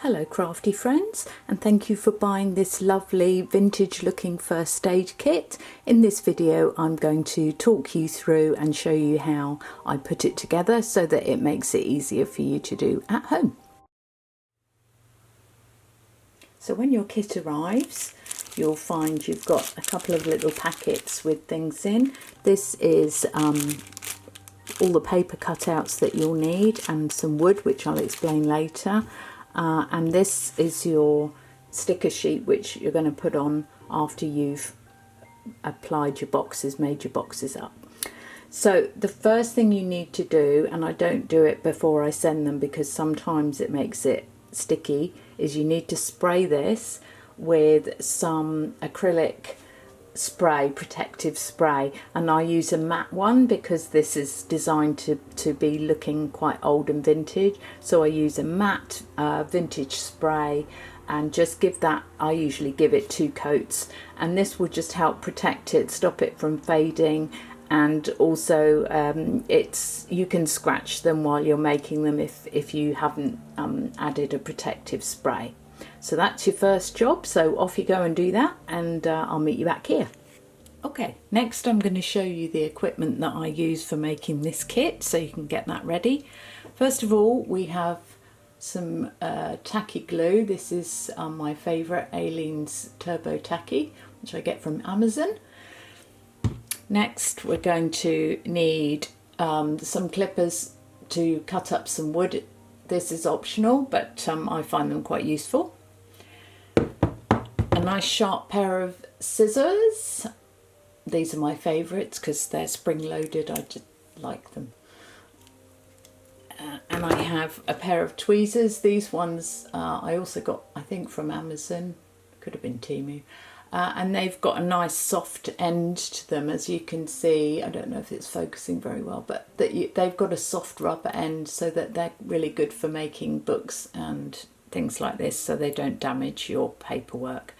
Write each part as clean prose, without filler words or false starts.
Hello crafty friends, and thank you for buying this lovely vintage looking first aid kit. In this video I'm going to talk you through and show you how I put it together so that it makes it easier for you to do at home. So when your kit arrives, you'll find you've got a couple of little packets with things in. This is all the paper cutouts that you'll need and some wood, which I'll explain later. And this is your sticker sheet, which you're going to put on after you've applied your boxes, made your boxes up. So the first thing you need to do, and I don't do it before I send them because sometimes it makes it sticky, is you need to spray this with some acrylic spray, protective spray, and I use a matte one because this is designed to be looking quite old and vintage. So I use a matte vintage spray and just give that, I usually give it 2 coats, and this will just help protect it, stop it from fading, and also you can scratch them while you're making them if you haven't added a protective spray. So that's your first job, so off you go and do that, and I'll meet you back here. Okay, next I'm going to show you the equipment that I use for making this kit so you can get that ready. First of all, we have some tacky glue. This is my favourite, Aleene's Turbo Tacky, which I get from Amazon. Next we're going to need some clippers to cut up some wood. This is optional, but I find them quite useful. A nice sharp pair of scissors. These are my favourites because they're spring-loaded, I just like them. And I have a pair of tweezers. These ones I also got, I think, from Amazon, could have been Temu. And they've got a nice soft end to them, as you can see. I don't know if it's focusing very well, but they've got a soft rubber end so that they're really good for making books and things like this, so they don't damage your paperwork.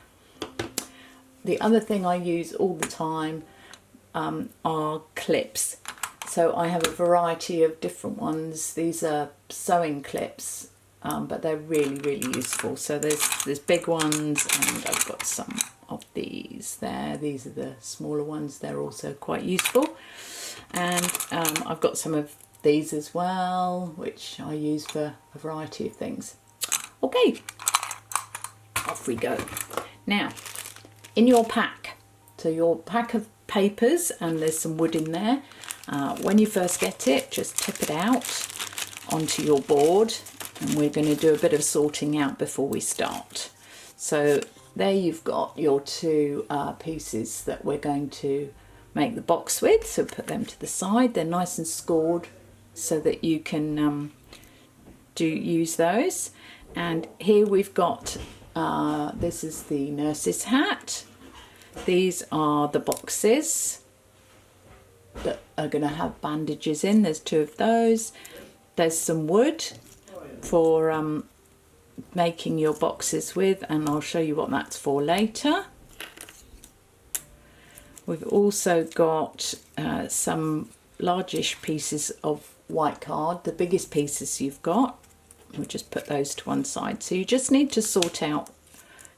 The other thing I use all the time are clips. So I have a variety of different ones. These are sewing clips, but they're really useful. So there's big ones, and I've got some of these there. These are the smaller ones. They're also quite useful. And I've got some of these as well, which I use for a variety of things. Okay, off we go. Now, in your pack, so your pack of papers, and there's some wood in there. When you first get it, just tip it out onto your board, and we're going to do a bit of sorting out before we start. So there you've got your 2 pieces that we're going to make the box with, so put them to the side. They're nice and scored so that you can use those. And here we've got this is the nurse's hat. These are the boxes that are going to have bandages in. There's 2 of those. There's some wood for making your boxes with, and I'll show you what that's for later. We've also got some largish pieces of white card, the biggest pieces you've got. We'll just put those to one side. So you just need to sort out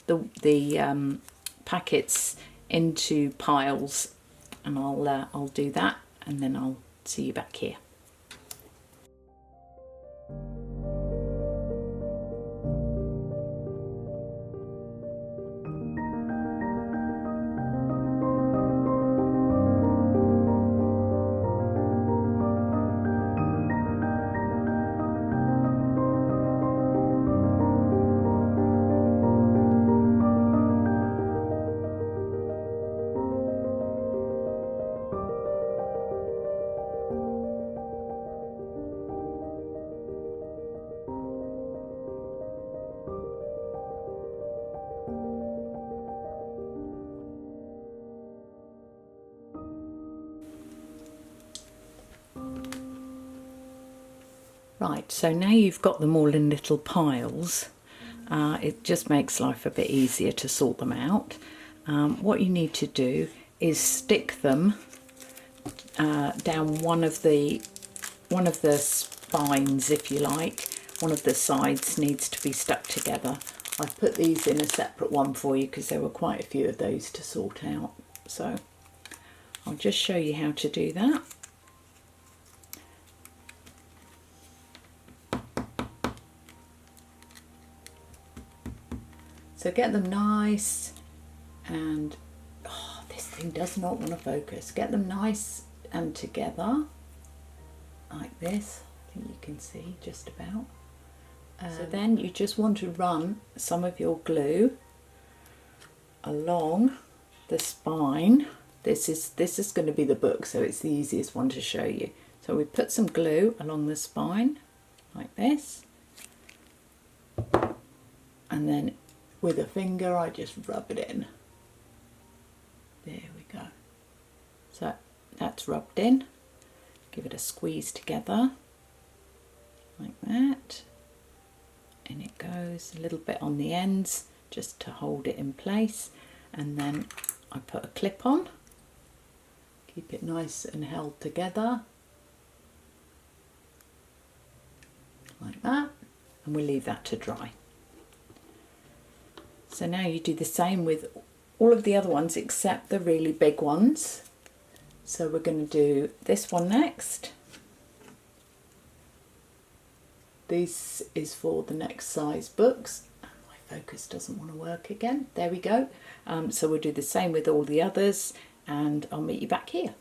the packets into piles, and I'll do that, and then I'll see you back here. Right, so now you've got them all in little piles, it just makes life a bit easier to sort them out. What you need to do is stick them down one of the spines, if you like, one of the sides needs to be stuck together. I've put these in a separate one for you because there were quite a few of those to sort out. So I'll just show you how to do that. So get them nice and, oh, this thing does not want to focus. Get them nice and together like this. I think you can see just about. So then you just want to run some of your glue along the spine. This is going to be the book, so it's the easiest one to show you. So we put some glue along the spine like this, and then with a finger I just rub it in. There we go. So that's rubbed in. Give it a squeeze together like that. And it goes a little bit on the ends just to hold it in place, and then I put a clip on, keep it nice and held together like that, and we leave that to dry. So now you do the same with all of the other ones except the really big ones. So we're going to do this one next. This is for the next size books. My focus doesn't want to work again. There we go. So we'll do the same with all the others, and I'll meet you back here.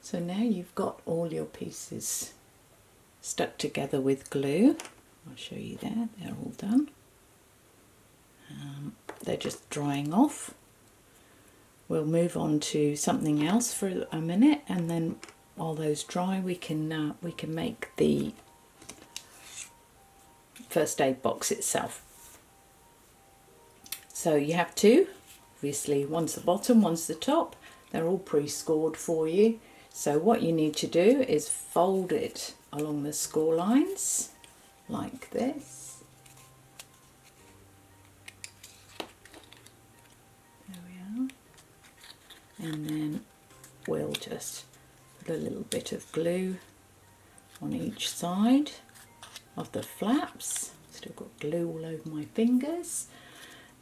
So now you've got all your pieces stuck together with glue. I'll show you there, they're all done. They're just drying off. We'll move on to something else for a minute, and then while those dry we can make the first aid box itself. So you have two, obviously one's the bottom, one's the top. They're all pre-scored for you. So what you need to do is fold it along the score lines like this. There we are. And then we'll just put a little bit of glue on each side of the flaps. Still got glue all over my fingers.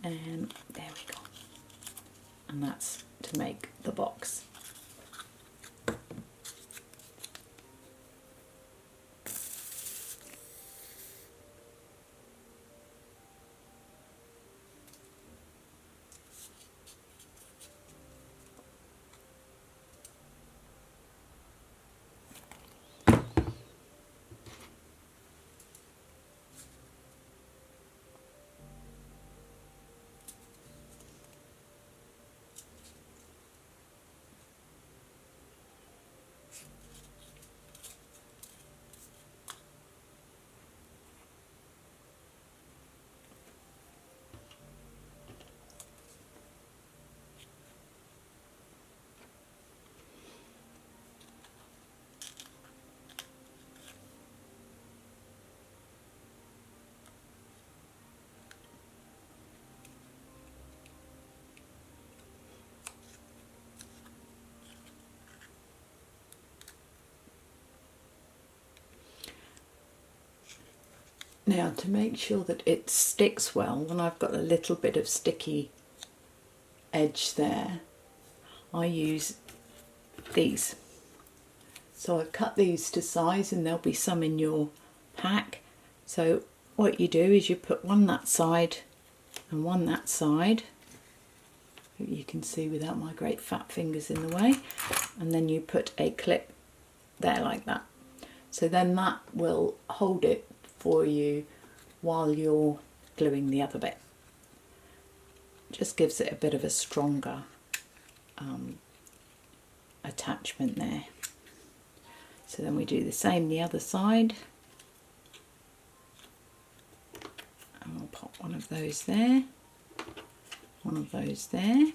And there we go. And that's to make the box. Now, to make sure that it sticks well, when I've got a little bit of sticky edge there, I use these. So I've cut these to size, and there'll be some in your pack. So what you do is you put one that side and one that side. You can see without my great fat fingers in the way. And then you put a clip there like that. So then that will hold it for you while you're gluing the other bit. Just gives it a bit of a stronger attachment there. So then we do the same the other side. And we'll pop one of those there, one of those there.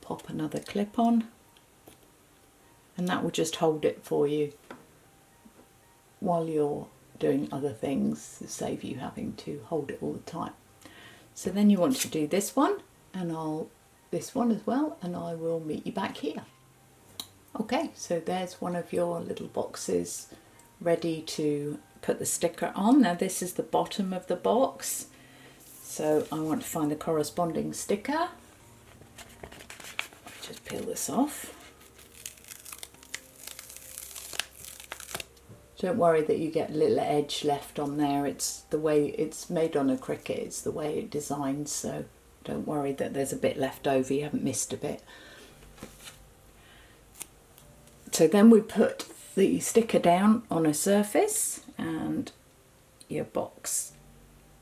Pop another clip on, and that will just hold it for you while you're doing other things to save you having to hold it all the time. So then you want to do this one, and this one as well, and I will meet you back here. Okay, so there's one of your little boxes ready to put the sticker on. Now this is the bottom of the box, so I want to find the corresponding sticker. Just peel this off. Don't worry that you get a little edge left on there. It's the way it's made on a Cricut, it's the way it's designed, so don't worry that there's a bit left over, you haven't missed a bit. So then we put the sticker down on a surface and your box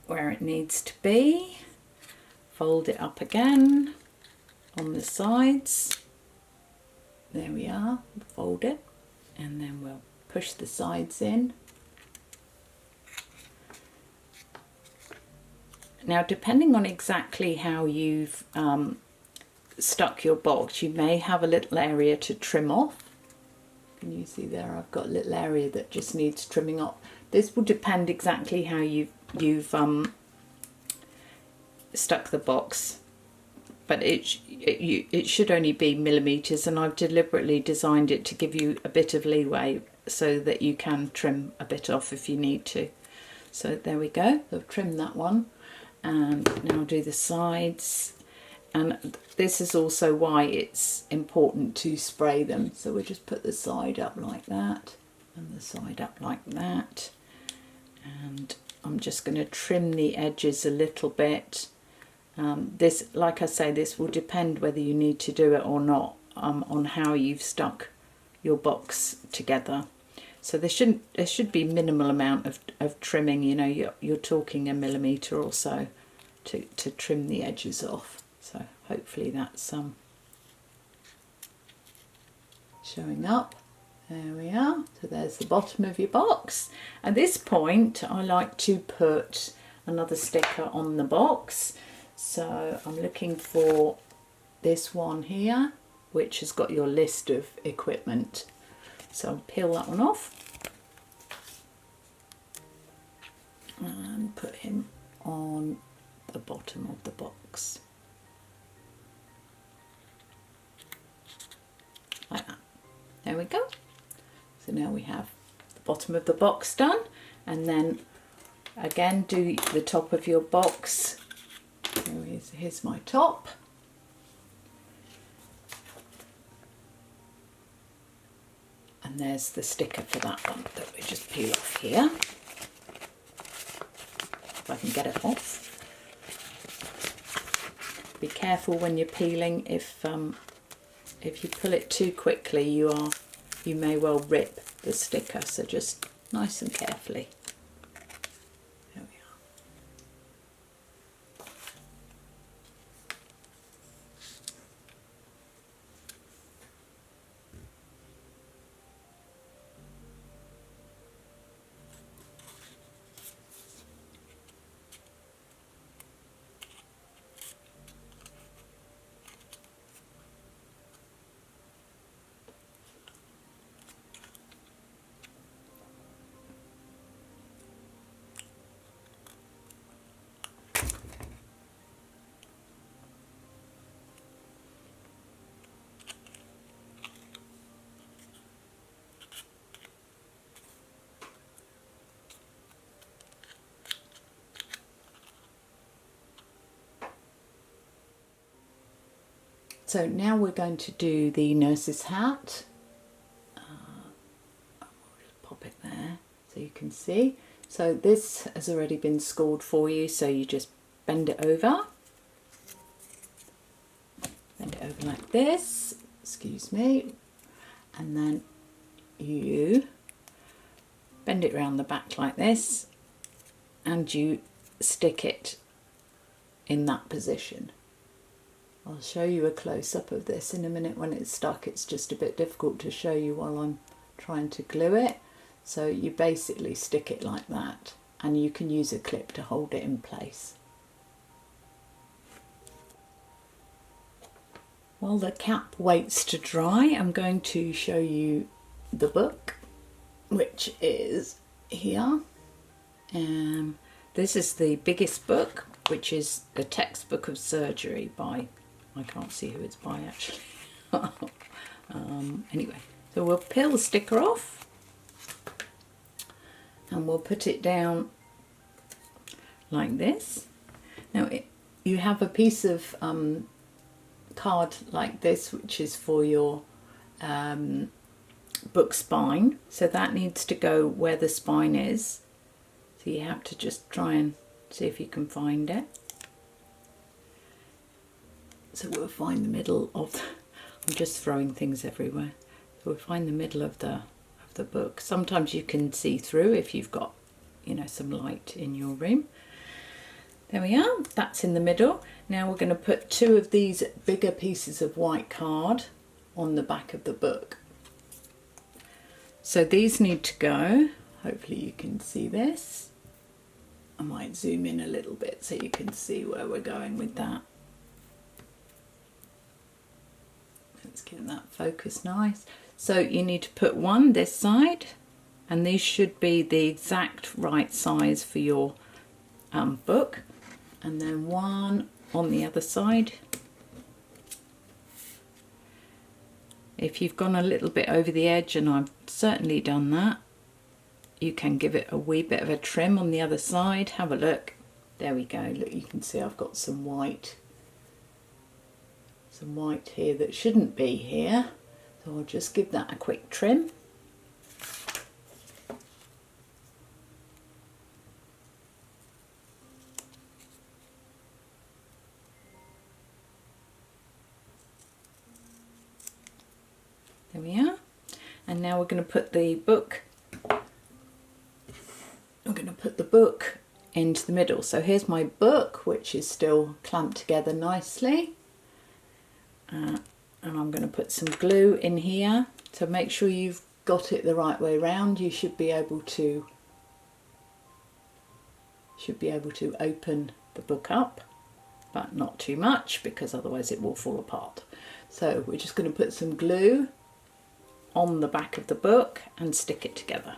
where it needs to be. Fold it up again on the sides. There we are, fold it, and then we'll push the sides in. Now depending on exactly how you've stuck your box, you may have a little area to trim off. Can you see there, I've got a little area that just needs trimming off. This will depend exactly how you've stuck the box, but it should only be millimeters, and I've deliberately designed it to give you a bit of leeway so that you can trim a bit off if you need to. So there we go, I've trimmed that one, and now I'll do the sides. And this is also why it's important to spray them. So we'll just put the side up like that and the side up like that. And I'm just going to trim the edges a little bit. This, like I say, this will depend whether you need to do it or not on how you've stuck your box together. So there should be minimal amount of trimming, you know, you're talking a millimetre or so to trim the edges off. So hopefully that's showing up. There we are. So there's the bottom of your box. At this point I like to put another sticker on the box. So I'm looking for this one here, which has got your list of equipment. So I'll peel that one off and put him on the bottom of the box. Like that. There we go. So now we have the bottom of the box done, and then again do the top of your box. Here's my top. And there's the sticker for that one that we just peel off here. If I can get it off. Be careful when you're peeling. If you pull it too quickly, you may well rip the sticker. So just nice and carefully. There we are. So now we're going to do the nurse's hat. I'll just pop it there so you can see. So this has already been scored for you, so you just bend it over. Bend it over like this. excuse me, and then you bend it around the back like this and you stick it in that position. I'll show you a close-up of this in a minute when it's stuck. It's just a bit difficult to show you while I'm trying to glue it. So you basically stick it like that, and you can use a clip to hold it in place. While the cap waits to dry, I'm going to show you the book, which is here. This is the biggest book, which is the textbook of surgery by, I can't see who it's by actually. Anyway, so we'll peel the sticker off and we'll put it down like this. Now you have a piece of card like this, which is for your book spine, so that needs to go where the spine is. So you have to just try and see if you can find it. So we'll find the middle of the, I'm just throwing things everywhere. So we'll find the middle of the book. Sometimes you can see through if you've got, you know, some light in your room. There we are, that's in the middle. Now we're going to put two of these bigger pieces of white card on the back of the book. So these need to go, hopefully you can see this. I might zoom in a little bit so you can see where we're going with that. Let's get that focus nice. So you need to put one this side, and these should be the exact right size for your book, and then one on the other side. If you've gone a little bit over the edge, and I've certainly done that, you can give it a wee bit of a trim on the other side. Have a look. There we go. Look, you can see I've got some white here that shouldn't be here. So I'll just give that a quick trim. There we are. And now we're going to put the book, into the middle. So here's my book, which is still clamped together nicely. And I'm going to put some glue in here. So make sure you've got it the right way around. You should be able to open the book up, but not too much, because otherwise it will fall apart. So we're just going to put some glue on the back of the book and stick it together.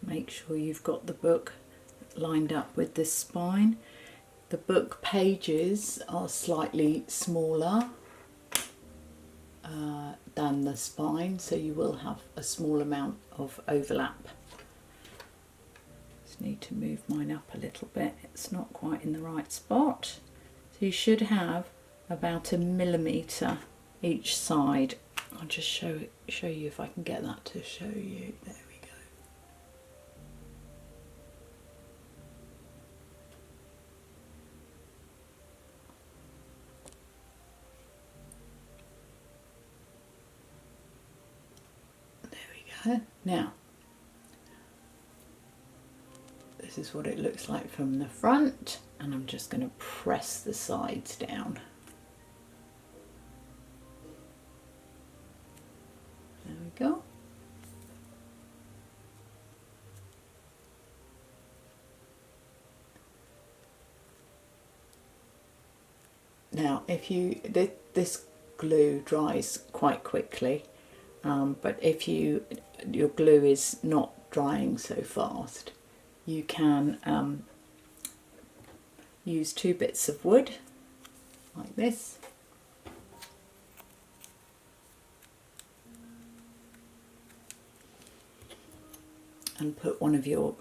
Make sure you've got the book lined up with this spine. The book pages are slightly smaller than the spine, so you will have a small amount of overlap. Just need to move mine up a little bit. It's not quite in the right spot. So you should have about 1 millimetre each side. I'll just show you if I can get that to show you. There we go. Now, this is what it looks like from the front, and I'm just going to press the sides down. There we go. Now, if you this glue dries quite quickly, but if your glue is not drying so fast, you can use 2 bits of wood like this, and put one of your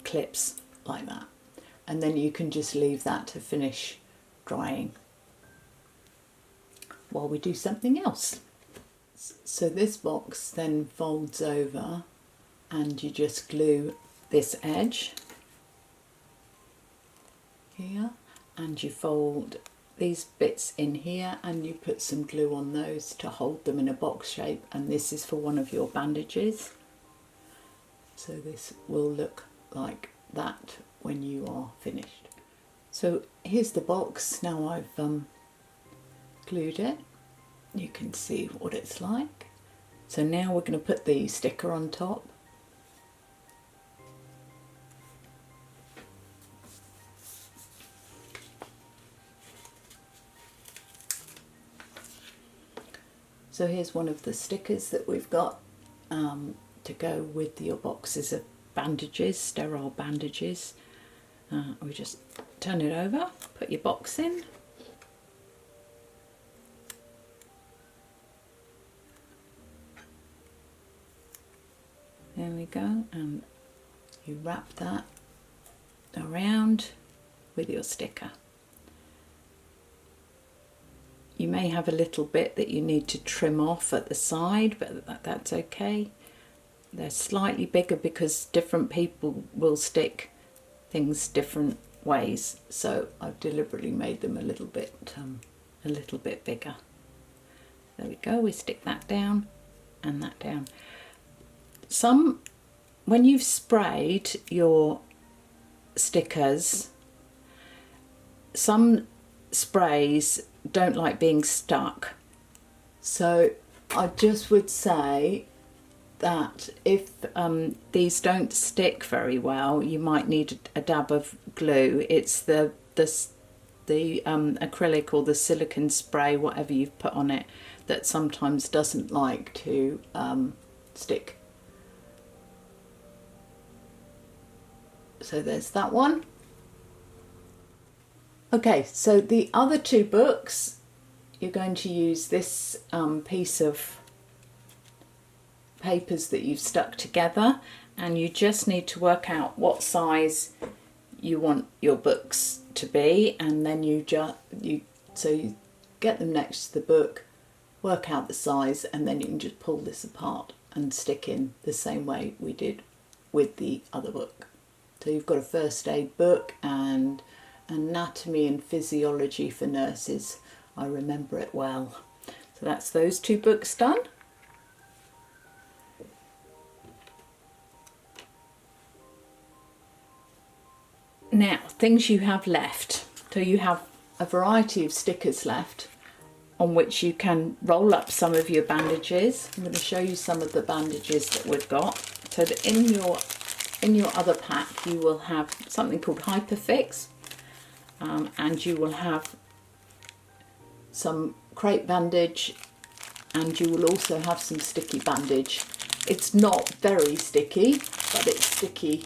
clips like that, and then you can just leave that to finish drying while we do something else. So this box then folds over and you just glue this edge here, and you fold these bits in here and you put some glue on those to hold them in a box shape, and this is for one of your bandages. So this will look like that when you are finished. So here's the box. Now I've glued it. You can see what it's like. So now we're going to put the sticker on top. So here's one of the stickers that we've got to go with your boxes of bandages, sterile bandages. We just turn it over, put your box in. There we go, and you wrap that around with your sticker. You may have a little bit that you need to trim off at the side, but that's okay. They're slightly bigger because different people will stick things different ways, so I've deliberately made them a little bit bigger. There we go, we stick that down and that down. When you've sprayed your stickers, some sprays don't like being stuck, so I just would say that if these don't stick very well, you might need a dab of glue. It's the acrylic or the silicone spray, whatever you've put on it, that sometimes doesn't like to stick. So there's that one. Okay, so the other two books, you're going to use this piece of papers that you've stuck together, and you just need to work out what size you want your books to be, and then you get them next to the book, work out the size, and then you can just pull this apart and stick in the same way we did with the other book. So you've got a first aid book and anatomy and physiology for nurses. I remember it well. So that's those two books done. Now, things you have left. So you have a variety of stickers left on which you can roll up some of your bandages. I'm going to show you some of the bandages that we've got. So that in your other pack you will have something called Hyperfix, and you will have some crepe bandage, and you will also have some sticky bandage. It's not very sticky, but it's sticky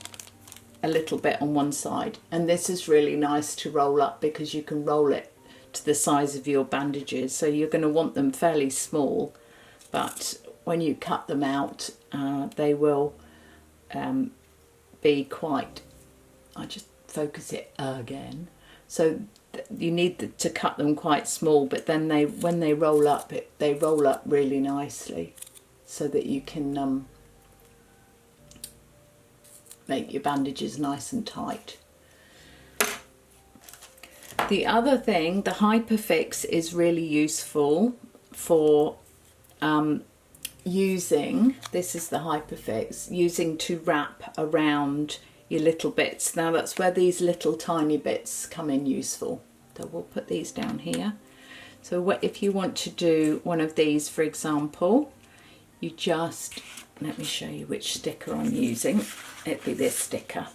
a little bit on one side, and this is really nice to roll up because you can roll it to the size of your bandages. So you're going to want them fairly small, but when you cut them out they will be quite, I just focus it again, so you need to cut them quite small, but then when they roll up, they roll up really nicely so that you can make your bandages nice and tight. The other thing, the Hyperfix is really useful for using, this is the Hyperfix, using to wrap around your little bits. Now that's where these little tiny bits come in useful. So we'll put these down here. So if you want to do one of these, for example, you just, let me show you which sticker I'm using. It'd be this sticker.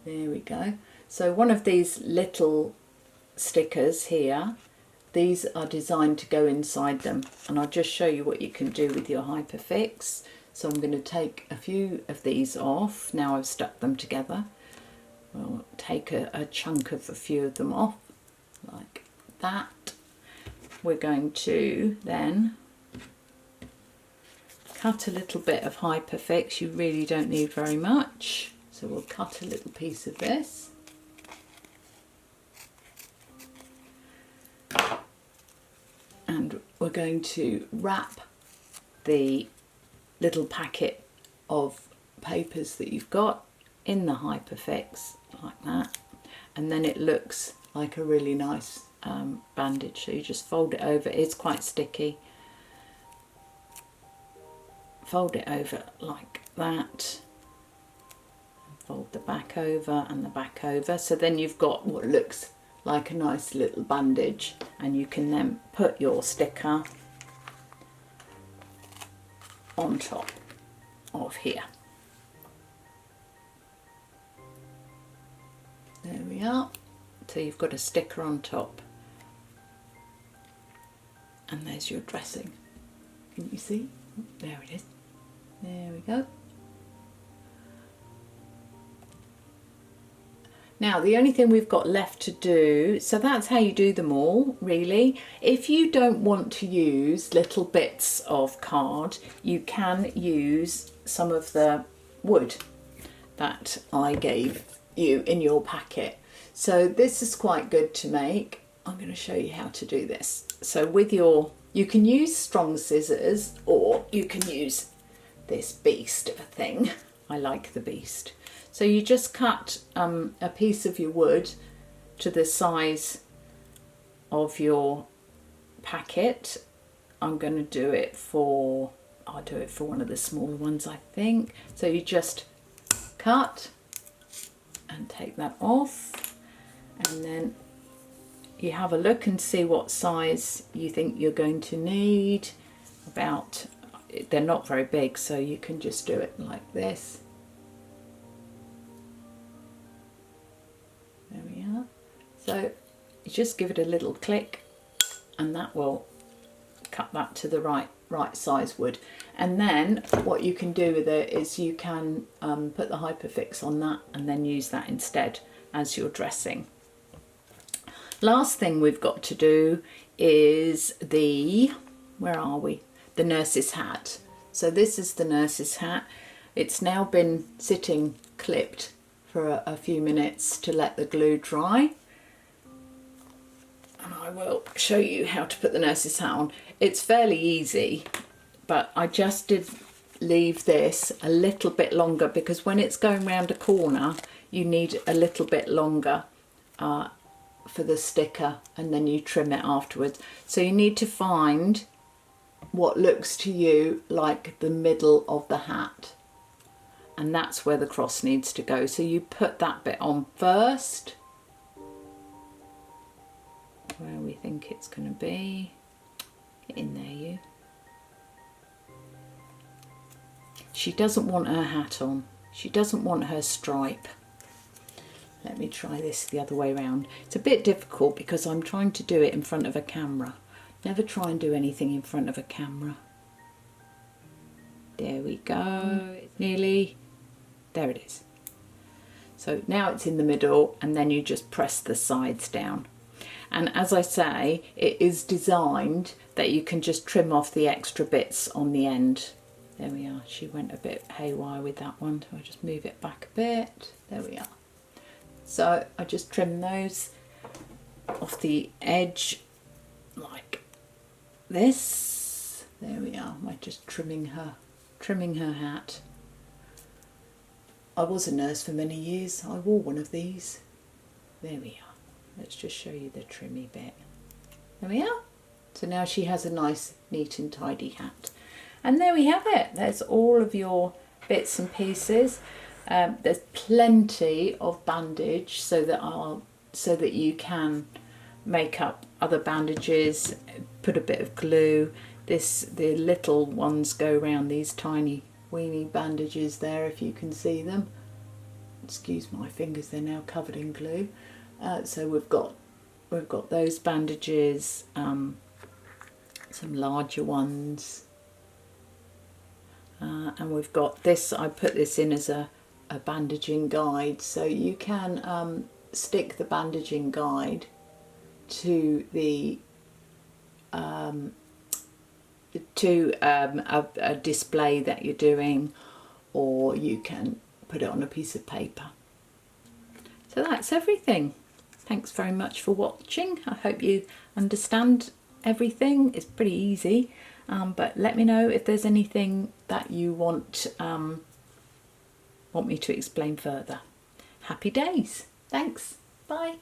There we go. So one of these little stickers here, these are designed to go inside them, and I'll just show you what you can do with your Hyperfix. So I'm going to take a few of these off. Now I've stuck them together. We'll take a chunk of a few of them off, like that. We're going to then cut a little bit of Hyperfix. You really don't need very much, so we'll cut a little piece of this. And we're going to wrap the little packet of papers that you've got in the Hyperfix like that, and then it looks like a really nice bandage. So you just fold it over. It's quite sticky. Fold it over like that. Fold the back over and the back over. So then you've got what looks like a nice little bandage, and you can then put your sticker on top of here. There we are. So you've got a sticker on top, and there's your dressing. Can you see? There it is. There we go. Now the only thing we've got left to do, so that's how you do them all really. If you don't want to use little bits of card, you can use some of the wood that I gave you in your packet. So this is quite good to make. I'm going to show you how to do this. So with you can use strong scissors, or you can use this beast of a thing. I like the beast. So you just cut a piece of your wood to the size of your packet. I'm going to do it for, I'll do it for one of the smaller ones, I think. So you just cut and take that off, and then you have a look and see what size you think you're going to need. They're not very big, so you can just do it like this. There we are. So you just give it a little click, and that will cut that to the right size wood. And then what you can do with it is you can put the Hyperfix on that and then use that instead as your dressing. Last thing we've got to do is where are we? The nurse's hat. So this is the nurse's hat. It's now been sitting clipped for a few minutes to let the glue dry. And I will show you how to put the nurse's hat on. It's fairly easy, but I just did leave this a little bit longer because when it's going round a corner, you need a little bit longer for the sticker, and then you trim it afterwards. So you need to find what looks to you like the middle of the hat, and that's where the cross needs to go. So you put that bit on first, where we think it's going to be. Get in there, you. She doesn't want her hat on. She doesn't want her stripe. Let me try this the other way around. It's a bit difficult because I'm trying to do it in front of a camera. Never try and do anything in front of a camera. There we go. Nearly. There it is. So now it's in the middle, and then you just press the sides down. And as I say, it is designed that you can just trim off the extra bits on the end. There we are. She went a bit haywire with that one, so I'll just move it back a bit. There we are. So I just trim those off the edge like this. There we are. I'm just trimming her hat. I was a nurse for many years. I wore one of these. There we are. Let's just show you the trimmy bit. There we are. So now she has a nice, neat and tidy hat. And there we have it. There's all of your bits and pieces. There's plenty of bandage so that you can make up other bandages, put a bit of glue. The little ones go around these tiny weeny bandages there, if you can see them. Excuse my fingers, they're now covered in glue. So we've got those bandages, some larger ones, and we've got this. I put this in as a bandaging guide, so you can stick the bandaging guide to the to a display that you're doing, or you can put it on a piece of paper. So that's everything. Thanks very much for watching. I hope you understand everything. It's pretty easy, but let me know if there's anything that you want me to explain further. Happy days. Thanks. Bye.